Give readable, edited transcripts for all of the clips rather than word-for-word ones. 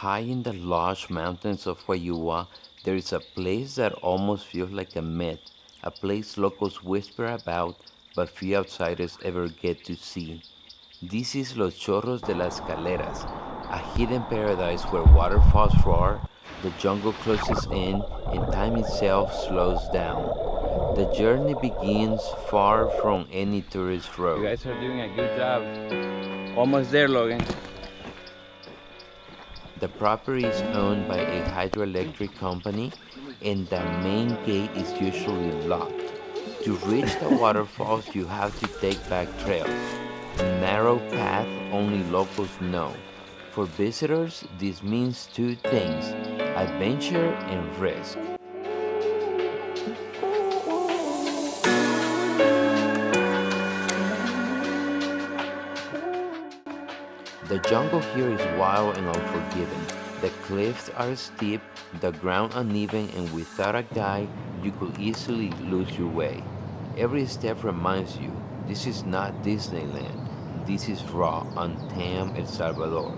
High in the lush mountains of Juayúa, there is a place that almost feels like a myth, a place locals whisper about, but few outsiders ever get to see. This is Los Chorros de las Caleras, a hidden paradise where waterfalls roar, the jungle closes in, and time itself slows down. The journey begins far from any tourist road. You guys are doing a good job. Almost there, Logan. The property is owned by a hydroelectric company and the main gate is usually locked. To reach the waterfalls, you have to take back trails, a narrow path only locals know. For visitors, this means two things: adventure and risk. The jungle here is wild and unforgiving. The cliffs are steep, the ground uneven, and without a guide, you could easily lose your way. Every step reminds you, this is not Disneyland. This is raw, untamed El Salvador.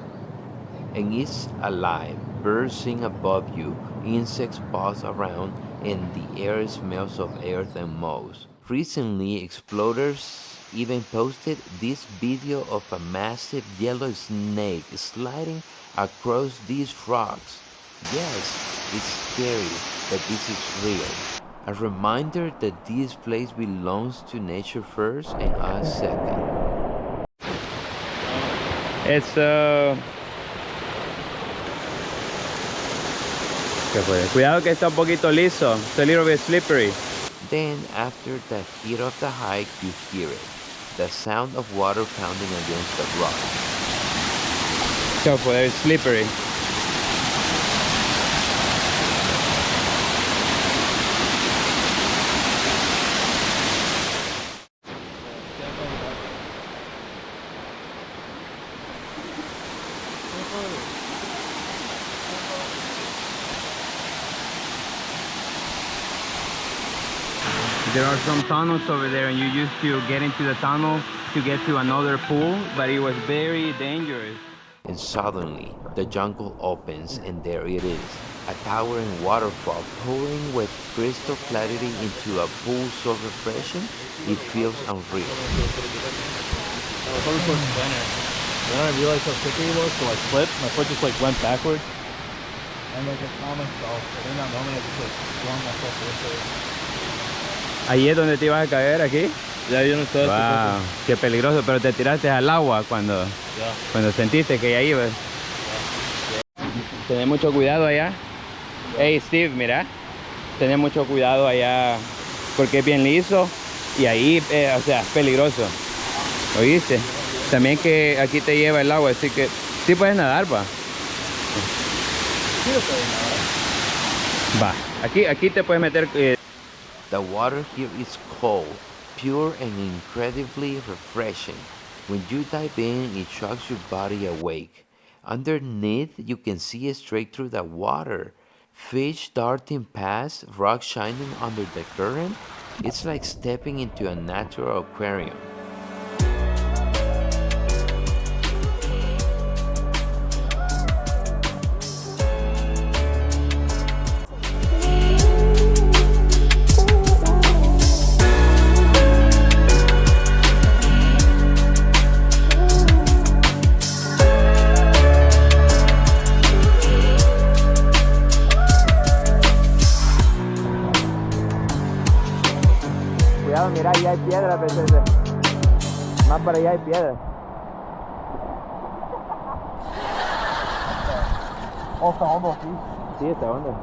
And it's alive. Birds sing above you, insects buzz around, and the air smells of earth and moss. Recently, explorers even posted this video of a massive yellow snake sliding across these rocks. Yes, it's scary, but this is real. A reminder that this place belongs to nature first and us second. It's ¿Qué fue? Cuidado que está un poquito liso. It's a little bit slippery. Then, after the heat of the hike, you hear it. The sound of water pounding against the rock. Careful, it's slippery. There are some tunnels over there and you used to get into the tunnel to get to another pool, but it was very dangerous. And suddenly, the jungle opens and there it is, a towering waterfall pouring with crystal clarity into a pool so refreshing, it feels unreal. I was always towards the center. Then I realized how slippery it was, so I slipped. My foot just like went backwards. And like I found myself. And in that moment I just like swung myself into it. Ahí es donde te ibas a caer, aquí. Ya yo no estaba. Wow, qué peligroso, pero te tiraste al agua cuando sentiste que ya ibas. Ten mucho cuidado allá. Hey Steve, mira, ten mucho cuidado allá porque es bien liso y ahí, o sea, es peligroso. ¿Oíste? También que aquí te lleva el agua, así que sí puedes nadar, pa. Sí lo puedo nadar. Va, aquí te puedes meter. The water here is cold, pure and incredibly refreshing. When you dive in, it shocks your body awake. Underneath, you can see straight through the water. Fish darting past, rocks shining under the current. It's like stepping into a natural aquarium. Mira, ahí hay piedras, más para allá hay piedras. Oh, está hondo aquí. Sí, está hondo.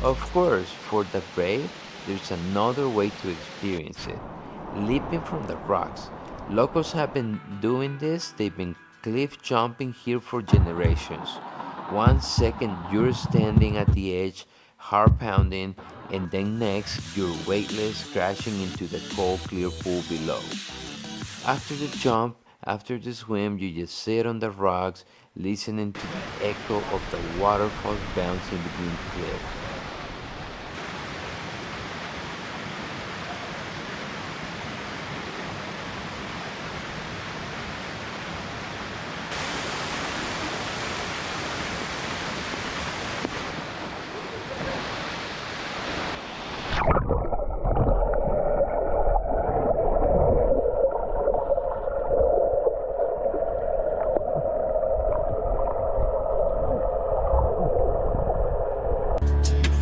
Of course, for the brave, there's another way to experience it. Leaping from the rocks. Locals have been doing this, they've been cliff jumping here for generations. 1 second you're standing at the edge, heart pounding, And then next, you're weightless crashing into the cold clear pool below. After the jump, after the swim, you just sit on the rocks, listening to the echo of the waterfalls bouncing between cliffs.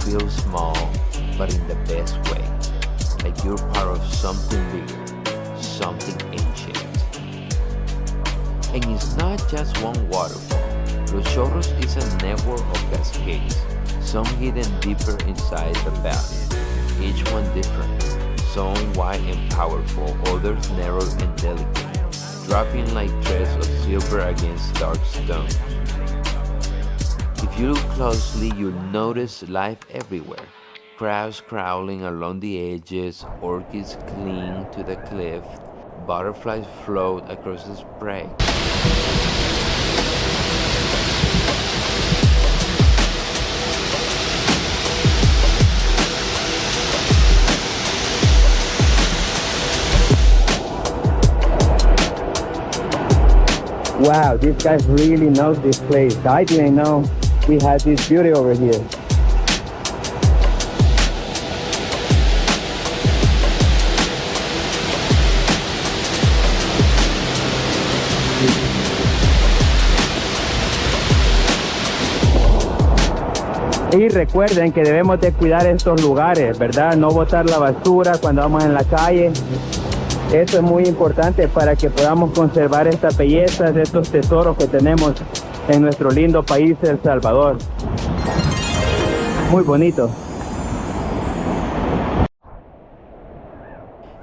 You feel small, but in the best way, like you're part of something bigger, something ancient. And it's not just one waterfall. Los Chorros is a network of cascades, some hidden deeper inside the valley, each one different, some wide and powerful, others narrow and delicate, dropping like threads of silver against dark stone. If you look closely, you'll notice life everywhere. Crabs crawling along the edges, orchids cling to the cliff, butterflies float across the spray. Wow, these guys really know this place. I didn't know we had this beauty over here. Y recuerden que debemos de cuidar estos lugares, ¿verdad? No botar la basura cuando vamos en la calle. Eso es muy importante para que podamos conservar estas bellezas, estos tesoros que tenemos en nuestro lindo país, El Salvador. Muy bonito.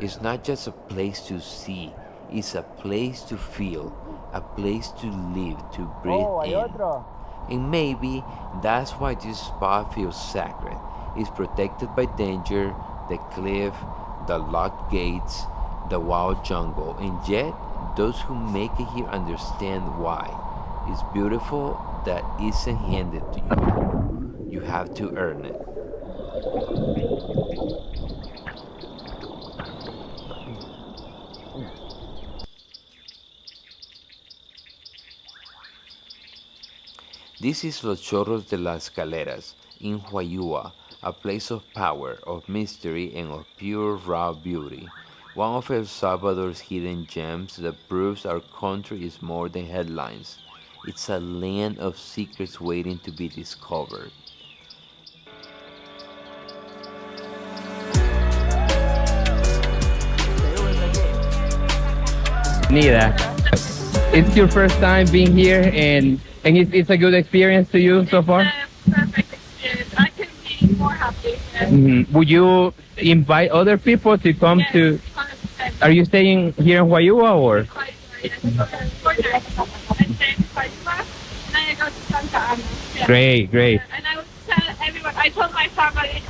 It's not just a place to see, it's a place to feel, a place to live, to breathe in. And maybe that's why this spot feels sacred. It's protected by danger, the cliff, the locked gates, the wild jungle, and yet those who make it here understand why. It's beautiful that isn't handed to you. You have to earn it. This is Los Chorros de Las Caleras in Juayúa, a place of power, of mystery, and of pure raw beauty. One of El Salvador's hidden gems that proves our country is more than headlines. It's a land of secrets waiting to be discovered. Nida, it's your first time being here, and it's a good experience to you so far? Perfect experience. I couldn't be more happy. Would you invite other people to come Yes, to? 100%. Are you staying here in Juayua or? Quite yes. 4 nights. I stay in Juayua, and then I go to Santa Ana. Yeah. Great, great. And I would tell everyone, I told my family,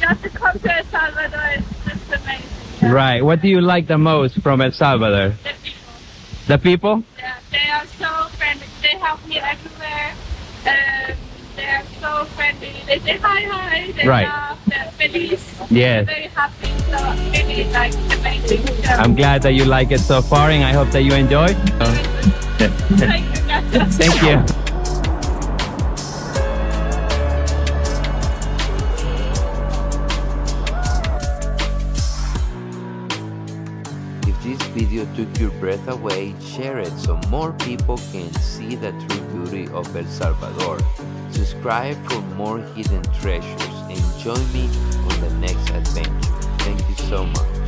you have to come to El Salvador. It's just amazing. Yeah. Right. What do you like the most from El Salvador? The people. The people? Yeah, they are so friendly. They help me everywhere. They are so friendly. They say hi. They Right. laugh. They're feliz. Yes. Very happy. So really like amazing. Yeah. I'm glad that you like it so far, and I hope that you enjoy. Thank you, guys. Thank you. If this video took your breath away, share it so more people can see the true beauty of El Salvador. Subscribe for more hidden treasures and join me on the next adventure. Thank you so much.